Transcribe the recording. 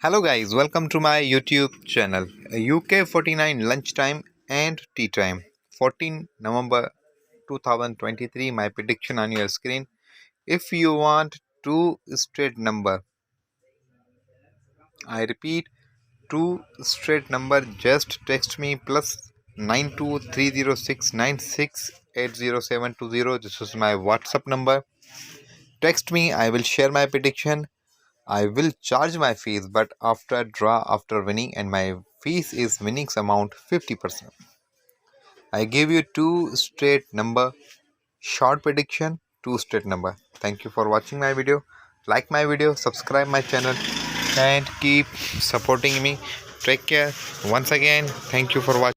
Hello guys, welcome to my YouTube channel UK49 lunchtime and tea time 14 November 2023. My prediction on your screen. If you want two straight number, I repeat, two straight number, just text me +923069680720. This is my WhatsApp number. Text me, I will share my prediction. I will charge my fees, but after draw, after winning, and my fees is winnings amount 50%. I give you two straight number, short prediction, two straight number. Thank you for watching my video. Like my video, subscribe my channel, and keep supporting me. Take care. Once again, thank you for watching.